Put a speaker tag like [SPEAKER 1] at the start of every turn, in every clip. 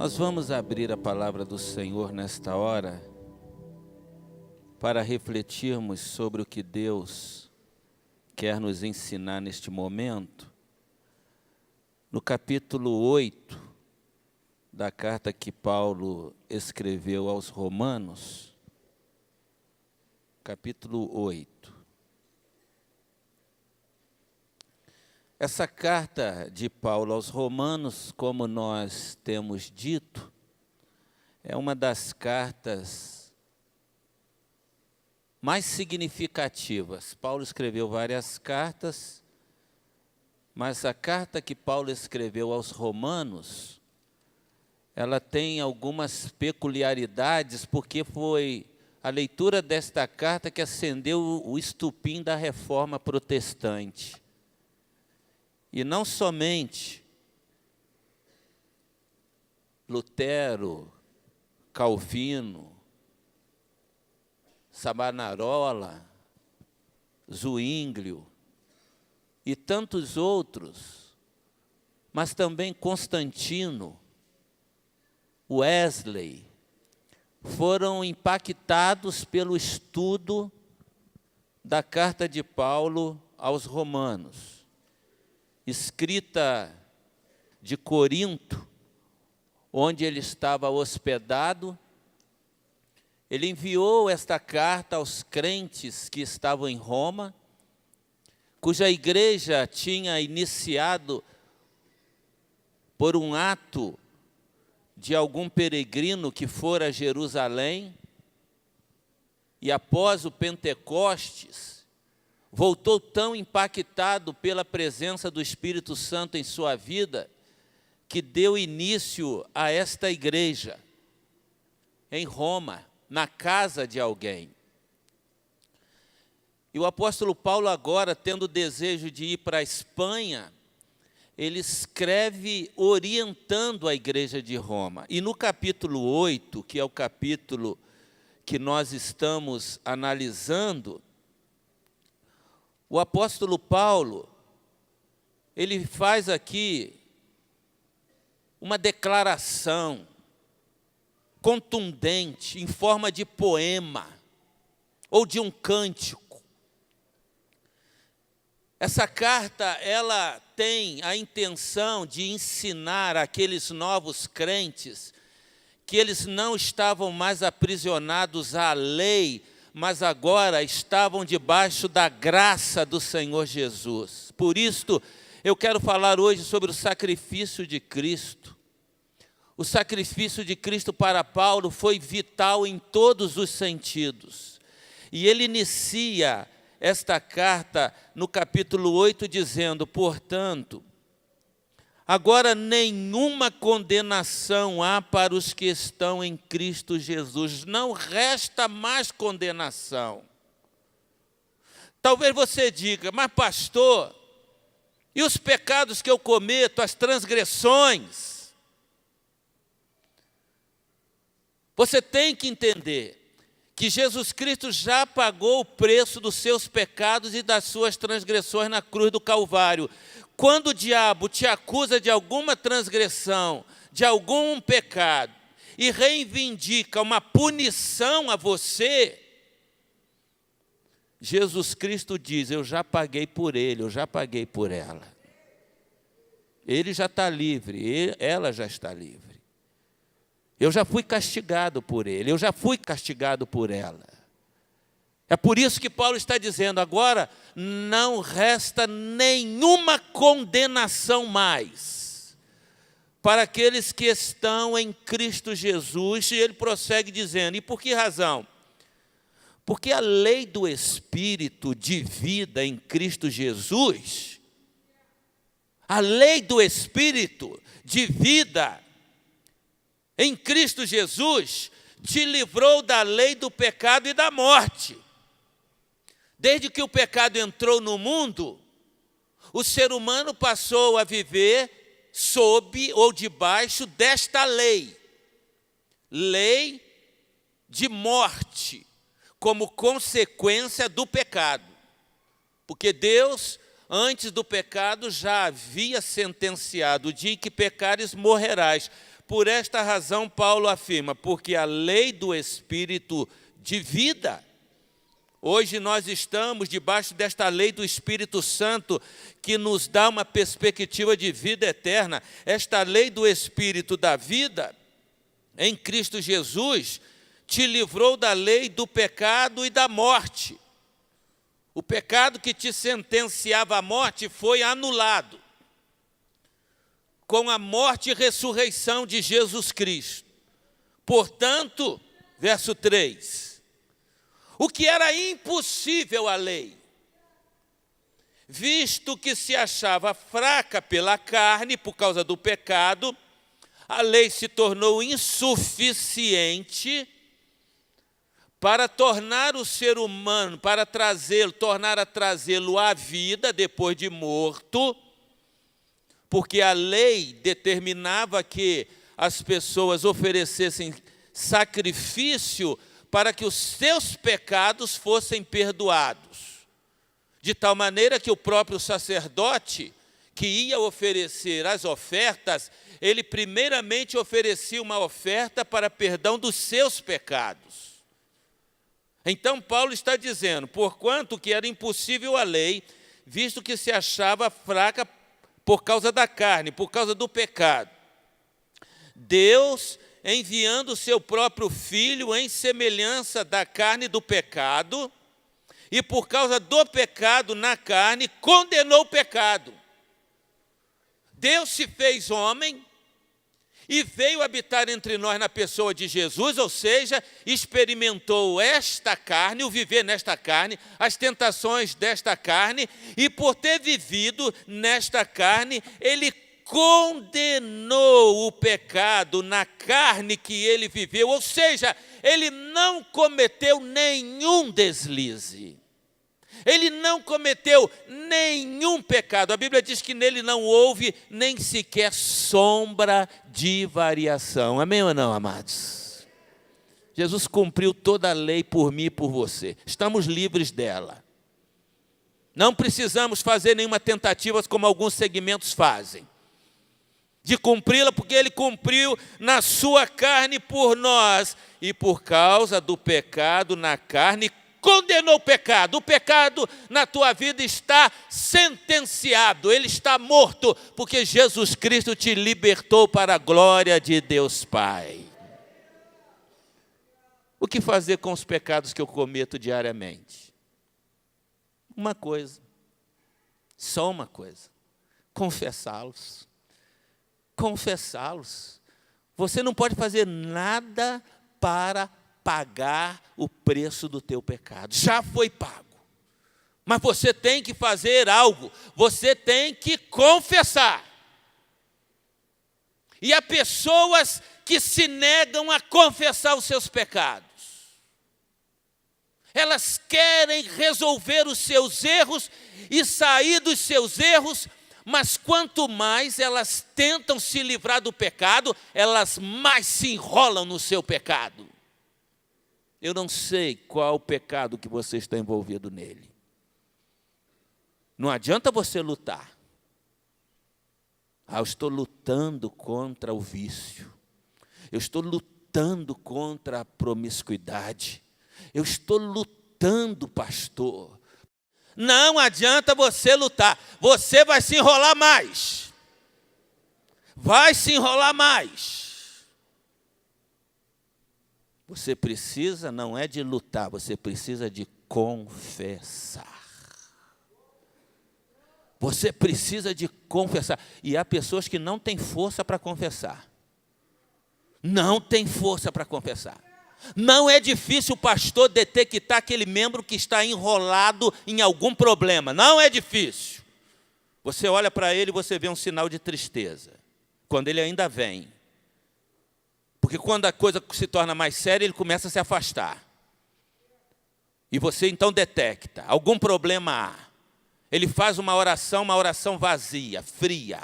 [SPEAKER 1] Nós vamos abrir a palavra do Senhor nesta hora para refletirmos sobre o que Deus quer nos ensinar neste momento. No capítulo 8 da carta que Paulo escreveu aos Romanos, capítulo 8. Essa carta de Paulo aos Romanos, como nós temos dito, é uma das cartas mais significativas. Paulo escreveu várias cartas, mas a carta que Paulo escreveu aos Romanos, ela tem algumas peculiaridades, porque foi a leitura desta carta que acendeu o estupim da reforma protestante. E não somente Lutero, Calvino, Savonarola, Zwinglio e tantos outros, mas também Constantino, Wesley, foram impactados pelo estudo da carta de Paulo aos Romanos, escrita de Corinto, onde ele estava hospedado. Ele enviou esta carta aos crentes que estavam em Roma, cuja igreja tinha iniciado por um ato de algum peregrino que fora a Jerusalém, e após o Pentecostes, voltou tão impactado pela presença do Espírito Santo em sua vida, que deu início a esta igreja, em Roma, na casa de alguém. E o apóstolo Paulo agora, tendo o desejo de ir para a Espanha, ele escreve orientando a igreja de Roma. E no capítulo 8, que é o capítulo que nós estamos analisando, o apóstolo Paulo, ele faz aqui uma declaração contundente, em forma de poema, ou de um cântico. Essa carta, ela tem a intenção de ensinar àqueles novos crentes que eles não estavam mais aprisionados à lei, mas agora estavam debaixo da graça do Senhor Jesus. Por isto, eu quero falar hoje sobre o sacrifício de Cristo. O sacrifício de Cristo para Paulo foi vital em todos os sentidos. E ele inicia esta carta no capítulo 8 dizendo: portanto, agora nenhuma condenação há para os que estão em Cristo Jesus. Não resta mais condenação. Talvez você diga: mas pastor, e os pecados que eu cometo, as transgressões? Você tem que entender que Jesus Cristo já pagou o preço dos seus pecados e das suas transgressões na cruz do Calvário. Quando o diabo te acusa de alguma transgressão, de algum pecado, e reivindica uma punição a você, Jesus Cristo diz: eu já paguei por ele, eu já paguei por ela. Ele já está livre, ela já está livre. Eu já fui castigado por ele, eu já fui castigado por ela. É por isso que Paulo está dizendo: agora não resta nenhuma condenação mais para aqueles que estão em Cristo Jesus. E ele prossegue dizendo: e por que razão? Porque a lei do Espírito de vida em Cristo Jesus, a lei do Espírito de vida em Cristo Jesus, te livrou da lei do pecado e da morte. Desde que o pecado entrou no mundo, o ser humano passou a viver sob ou debaixo desta lei. Lei de morte, como consequência do pecado. Porque Deus, antes do pecado, já havia sentenciado: o dia em que pecares, morrerás. Por esta razão, Paulo afirma, porque a lei do Espírito de vida. Hoje nós estamos debaixo desta lei do Espírito Santo, que nos dá uma perspectiva de vida eterna. Esta lei do Espírito da vida, em Cristo Jesus, te livrou da lei do pecado e da morte. O pecado que te sentenciava à morte foi anulado com a morte e ressurreição de Jesus Cristo. Portanto, verso 3, o que era impossível à lei, visto que se achava fraca pela carne por causa do pecado, a lei se tornou insuficiente para tornar o ser humano, para tornar a trazê-lo à vida depois de morto, porque a lei determinava que as pessoas oferecessem sacrifício para que os seus pecados fossem perdoados. De tal maneira que o próprio sacerdote, que ia oferecer as ofertas, ele primeiramente oferecia uma oferta para perdão dos seus pecados. Então Paulo está dizendo, porquanto que era impossível a lei, visto que se achava fraca por causa da carne, por causa do pecado, Deus, enviando o seu próprio Filho em semelhança da carne do pecado, e por causa do pecado na carne, condenou o pecado. Deus se fez homem e veio habitar entre nós na pessoa de Jesus, ou seja, experimentou esta carne, o viver nesta carne, as tentações desta carne, e por ter vivido nesta carne, ele condenou o pecado na carne que ele viveu, ou seja, ele não cometeu nenhum deslize. Ele não cometeu nenhum pecado. A Bíblia diz que nele não houve nem sequer sombra de variação. Amém ou não, amados? Jesus cumpriu toda a lei por mim e por você. Estamos livres dela. Não precisamos fazer nenhuma tentativa como alguns segmentos fazem, de cumpri-la, porque ele cumpriu na sua carne por nós, e por causa do pecado na carne, condenou o pecado. O pecado na tua vida está sentenciado, ele está morto, porque Jesus Cristo te libertou para a glória de Deus Pai. O que fazer com os pecados que eu cometo diariamente? Uma coisa, só uma coisa: confessá-los. Confessá-los. Você não pode fazer nada para pagar o preço do teu pecado. Já foi pago. Mas você tem que fazer algo. Você tem que confessar. E há pessoas que se negam a confessar os seus pecados. Elas querem resolver os seus erros e sair dos seus erros, mas quanto mais elas tentam se livrar do pecado, elas mais se enrolam no seu pecado. Eu não sei qual o pecado que você está envolvido nele. Não adianta você lutar. Eu estou lutando contra o vício. Eu estou lutando contra a promiscuidade. Eu estou lutando, pastor. Não adianta você lutar. Você vai se enrolar mais. Vai se enrolar mais. Você precisa, não é de lutar, você precisa de confessar. Você precisa de confessar. E há pessoas que não têm força para confessar. Não tem força para confessar. Não é difícil o pastor detectar aquele membro que está enrolado em algum problema. Não é difícil. Você olha para ele e você vê um sinal de tristeza, quando ele ainda vem. Porque quando a coisa se torna mais séria, ele começa a se afastar. E você então detecta, algum problema há. Ele faz uma oração vazia, fria.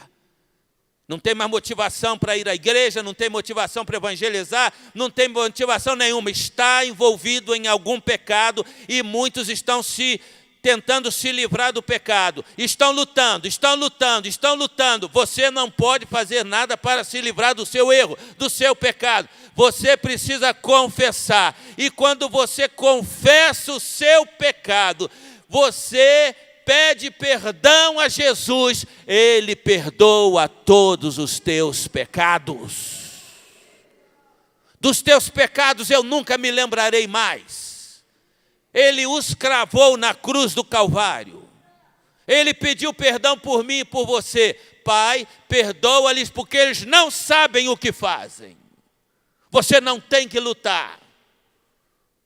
[SPEAKER 1] Não tem mais motivação para ir à igreja, não tem motivação para evangelizar, não tem motivação nenhuma. Está envolvido em algum pecado e muitos estão se tentando se livrar do pecado. Estão lutando. Você não pode fazer nada para se livrar do seu erro, do seu pecado. Você precisa confessar. E quando você confessa o seu pecado, você pede perdão a Jesus, Ele perdoa todos os teus pecados. Dos teus pecados eu nunca me lembrarei mais. Ele os cravou na cruz do Calvário. Ele pediu perdão por mim e por você. Pai, perdoa-lhes porque eles não sabem o que fazem. Você não tem que lutar.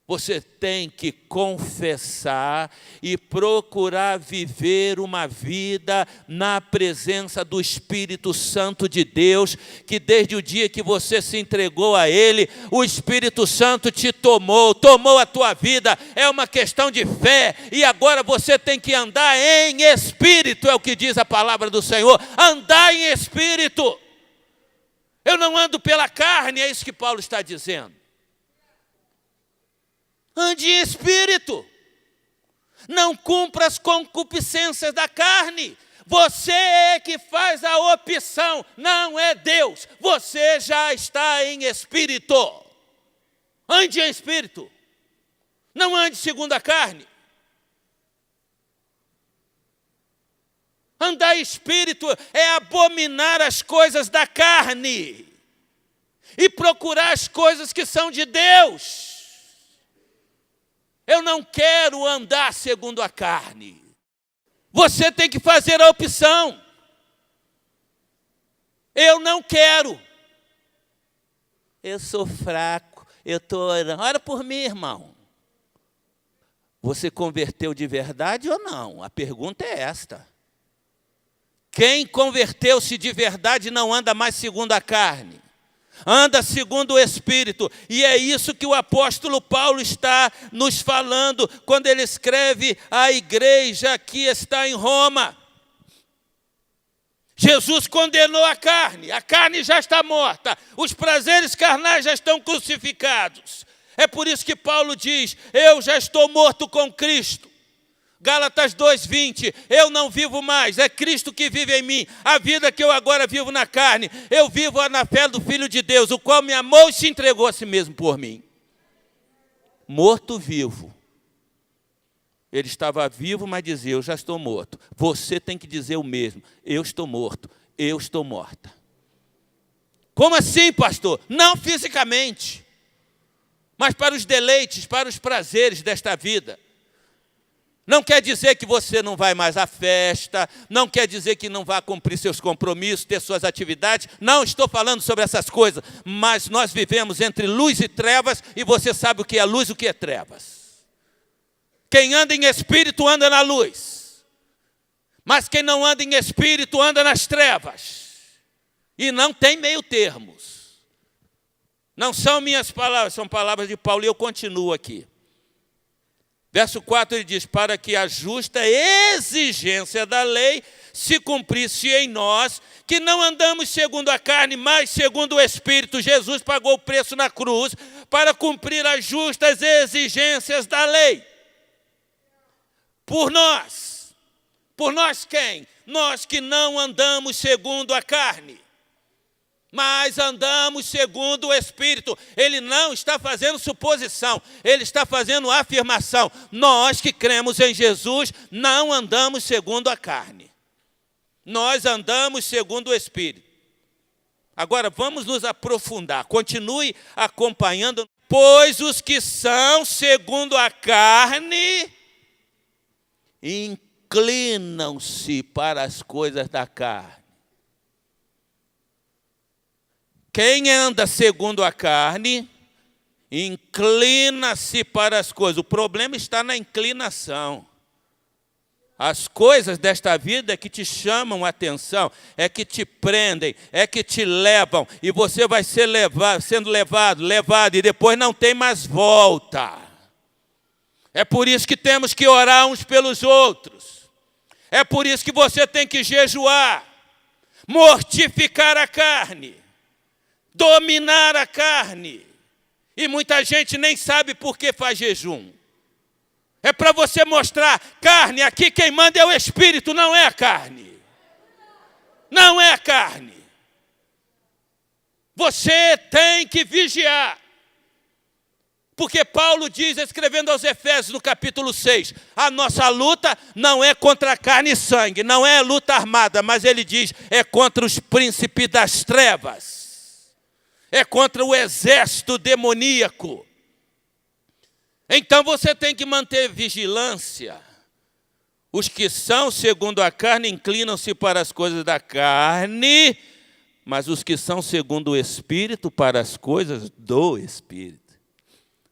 [SPEAKER 1] Você tem que confessar e procurar viver uma vida na presença do Espírito Santo de Deus, que desde o dia que você se entregou a Ele, o Espírito Santo te tomou a tua vida. É uma questão de fé e agora você tem que andar em Espírito, é o que diz a palavra do Senhor. Andar em Espírito. Eu não ando pela carne, é isso que Paulo está dizendo. Ande em Espírito. Não cumpra as concupiscências da carne. Você é que faz a opção, não é Deus. Você já está em Espírito. Ande em Espírito. Não ande segundo a carne. Andar em Espírito é abominar as coisas da carne e procurar as coisas que são de Deus. Eu não quero andar segundo a carne. Você tem que fazer a opção. Eu não quero. Eu sou fraco, eu estou orando. Ora por mim, irmão. Você converteu de verdade ou não? A pergunta é esta. Quem converteu-se de verdade não anda mais segundo a carne. Anda segundo o Espírito. E é isso que o apóstolo Paulo está nos falando quando ele escreve à igreja que está em Roma. Jesus condenou a carne já está morta, os prazeres carnais já estão crucificados. É por isso que Paulo diz, eu já estou morto com Cristo. Gálatas 2:20, eu não vivo mais, é Cristo que vive em mim. A vida que eu agora vivo na carne, eu vivo na fé do Filho de Deus, o qual me amou e se entregou a si mesmo por mim. Morto vivo. Ele estava vivo, mas dizia, eu já estou morto. Você tem que dizer o mesmo, eu estou morto, eu estou morta. Como assim, pastor? Não fisicamente, mas para os deleites, para os prazeres desta vida. Não quer dizer que você não vai mais à festa, não quer dizer que não vai cumprir seus compromissos, ter suas atividades. Não estou falando sobre essas coisas, mas nós vivemos entre luz e trevas e você sabe o que é luz e o que é trevas. Quem anda em espírito anda na luz, mas quem não anda em espírito anda nas trevas. E não tem meio termos. Não são minhas palavras, são palavras de Paulo e eu continuo aqui. Verso 4 ele diz, para que a justa exigência da lei se cumprisse em nós, que não andamos segundo a carne, mas segundo o Espírito. Jesus pagou o preço na cruz para cumprir as justas exigências da lei. Por nós. Por nós quem? Nós que não andamos segundo a carne, mas andamos segundo o Espírito. Ele não está fazendo suposição, ele está fazendo afirmação. Nós que cremos em Jesus não andamos segundo a carne. Nós andamos segundo o Espírito. Agora vamos nos aprofundar. Continue acompanhando. Pois os que são segundo a carne inclinam-se para as coisas da carne. Quem anda segundo a carne, inclina-se para as coisas. O problema está na inclinação. As coisas desta vida é que te chamam a atenção, é que te prendem, é que te levam. E você vai ser sendo levado, e depois não tem mais volta. É por isso que temos que orar uns pelos outros. É por isso que você tem que jejuar, mortificar a carne, dominar a carne. E muita gente nem sabe por que faz jejum. É para você mostrar, carne, aqui quem manda é o Espírito, não é a carne. Não é a carne. Você tem que vigiar. Porque Paulo diz, escrevendo aos Efésios, no capítulo 6, a nossa luta não é contra carne e sangue, não é luta armada, mas ele diz, é contra os príncipes das trevas, é contra o exército demoníaco. Então você tem que manter vigilância. Os que são segundo a carne inclinam-se para as coisas da carne, mas os que são segundo o Espírito para as coisas do Espírito.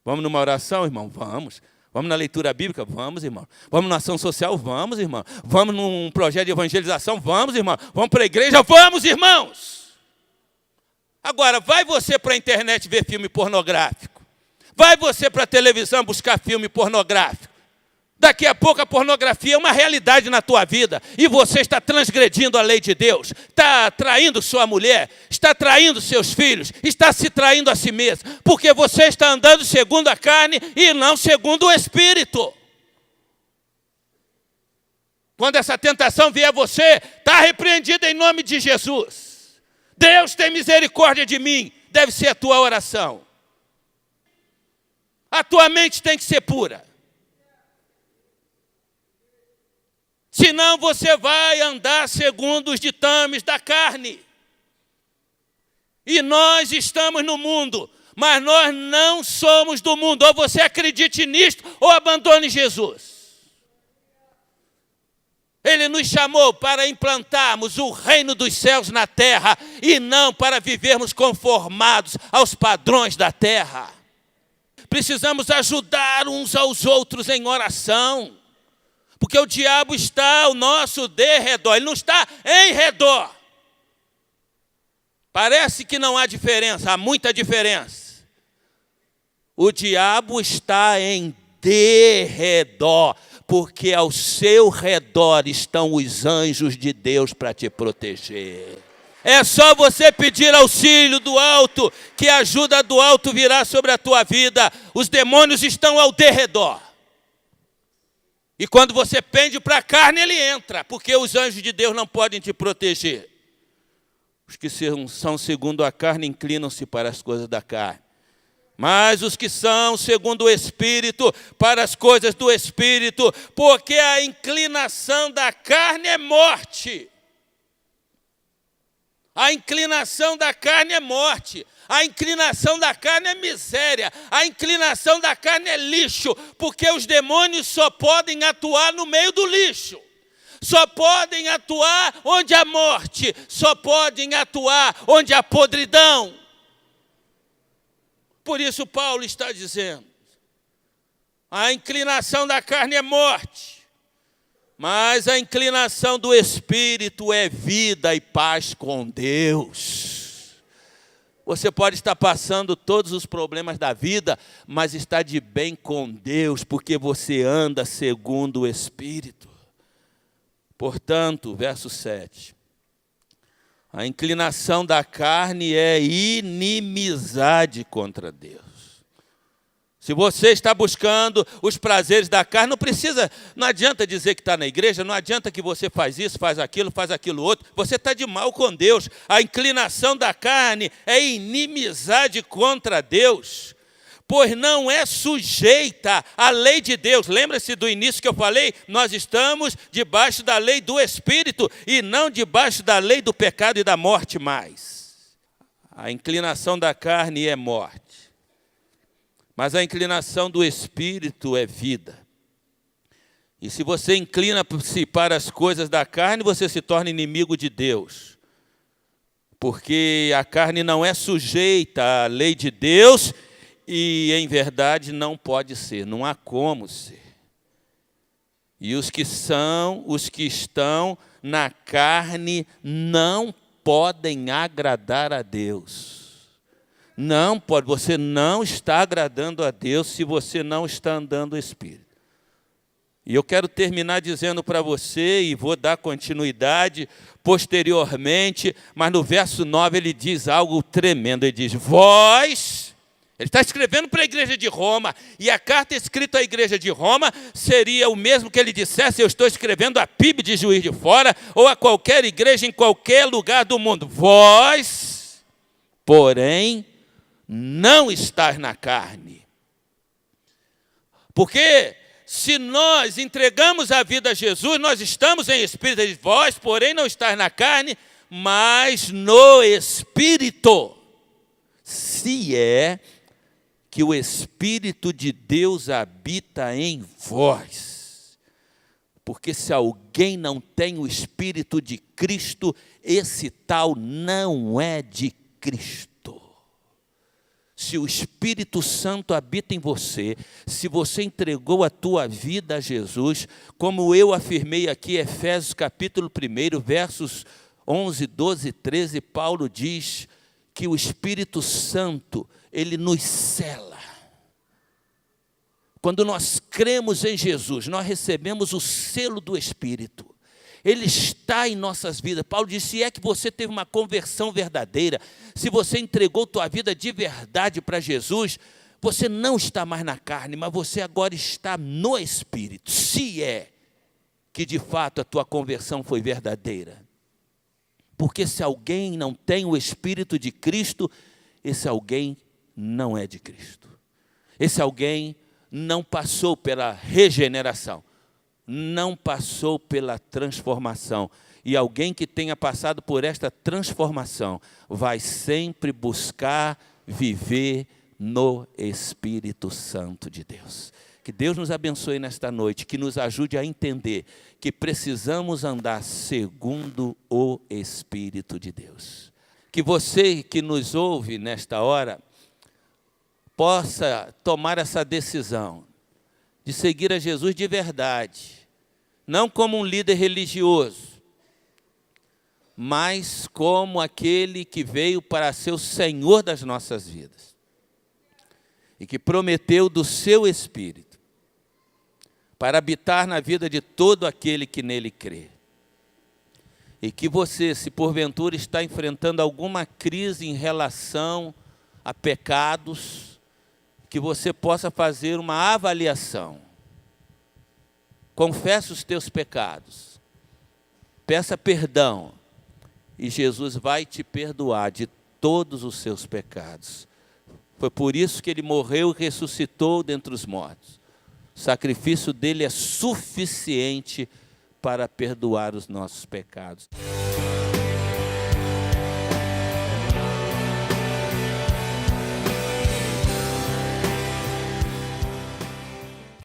[SPEAKER 1] Vamos numa oração, irmão? Vamos. Vamos na leitura bíblica? Vamos, irmão. Vamos na ação social? Vamos, irmão. Vamos num projeto de evangelização? Vamos, irmão. Vamos para a igreja? Vamos, irmãos. Agora, vai você para a internet ver filme pornográfico. Vai você para a televisão buscar filme pornográfico. Daqui a pouco a pornografia é uma realidade na tua vida e você está transgredindo a lei de Deus, está traindo sua mulher, está traindo seus filhos, está se traindo a si mesmo, porque você está andando segundo a carne e não segundo o Espírito. Quando essa tentação vier a você, está repreendida em nome de Jesus. Deus tem misericórdia de mim, deve ser a tua oração. A tua mente tem que ser pura. Senão você vai andar segundo os ditames da carne. E nós estamos no mundo, mas nós não somos do mundo. Ou você acredite nisto, ou abandone Jesus. Ele nos chamou para implantarmos o reino dos céus na terra, e não para vivermos conformados aos padrões da terra. Precisamos ajudar uns aos outros em oração. Porque o diabo está ao nosso derredor, ele não está em redor. Parece que não há diferença, há muita diferença. O diabo está em derredor, porque ao seu redor estão os anjos de Deus para te proteger. É só você pedir auxílio do alto, que a ajuda do alto virá sobre a tua vida. Os demônios estão ao derredor. E quando você pende para a carne, ele entra, porque os anjos de Deus não podem te proteger. Os que são segundo a carne inclinam-se para as coisas da carne. Mas os que são segundo o Espírito, para as coisas do Espírito, porque a inclinação da carne é morte. A inclinação da carne é morte. A inclinação da carne é miséria. A inclinação da carne é lixo, porque os demônios só podem atuar no meio do lixo. Só podem atuar onde há morte. Só podem atuar onde há podridão. Por isso Paulo está dizendo, a inclinação da carne é morte, mas a inclinação do Espírito é vida e paz com Deus. Você pode estar passando todos os problemas da vida, mas está de bem com Deus, porque você anda segundo o Espírito. Portanto, verso 7. A inclinação da carne é inimizade contra Deus. Se você está buscando os prazeres da carne, não adianta dizer que está na igreja, não adianta que você faz isso, faz aquilo outro. Você está de mal com Deus. A inclinação da carne é inimizade contra Deus, pois não é sujeita à lei de Deus. Lembra-se do início que eu falei? Nós estamos debaixo da lei do Espírito e não debaixo da lei do pecado e da morte mais. A inclinação da carne é morte. Mas a inclinação do Espírito é vida. E se você inclina-se para as coisas da carne, você se torna inimigo de Deus. Porque a carne não é sujeita à lei de Deus e, em verdade, não pode ser, não há como ser. E os que estão na carne não podem agradar a Deus. Não pode, você não está agradando a Deus se você não está andando o Espírito. E eu quero terminar dizendo para você, e vou dar continuidade posteriormente, mas no verso 9 ele diz algo tremendo, ele diz, vós Ele está escrevendo para a igreja de Roma, e a carta escrita à igreja de Roma seria o mesmo que ele dissesse: eu estou escrevendo a PIB de Juiz de Fora, ou a qualquer igreja em qualquer lugar do mundo. Vós, porém, não estáis na carne. Porque se nós entregamos a vida a Jesus, nós estamos em espírito. Vós, porém, não estáis na carne, mas no espírito. Se é que o Espírito de Deus habita em vós. Porque se alguém não tem o Espírito de Cristo, esse tal não é de Cristo. Se o Espírito Santo habita em você, se você entregou a tua vida a Jesus, como eu afirmei aqui, Efésios capítulo 1, versos 11, 12 e 13, Paulo diz que o Espírito Santo, ele nos sela. Quando nós cremos em Jesus, nós recebemos o selo do Espírito. Ele está em nossas vidas. Paulo disse: se é que você teve uma conversão verdadeira, se você entregou tua vida de verdade para Jesus, você não está mais na carne, mas você agora está no Espírito. Se é que de fato a tua conversão foi verdadeira. Porque se alguém não tem o Espírito de Cristo, esse alguém não é de Cristo. Esse alguém não passou pela regeneração, não passou pela transformação. E alguém que tenha passado por esta transformação vai sempre buscar viver no Espírito Santo de Deus. Que Deus nos abençoe nesta noite, que nos ajude a entender que precisamos andar segundo o Espírito de Deus. Que você que nos ouve nesta hora possa tomar essa decisão de seguir a Jesus de verdade, não como um líder religioso, mas como aquele que veio para ser o Senhor das nossas vidas e que prometeu do seu Espírito para habitar na vida de todo aquele que nele crê. E que você, se porventura está enfrentando alguma crise em relação a pecados, que você possa fazer uma avaliação. Confesse os teus pecados, peça perdão, e Jesus vai te perdoar de todos os seus pecados. Foi por isso que ele morreu e ressuscitou dentre os mortos. O sacrifício dele é suficiente para perdoar os nossos pecados.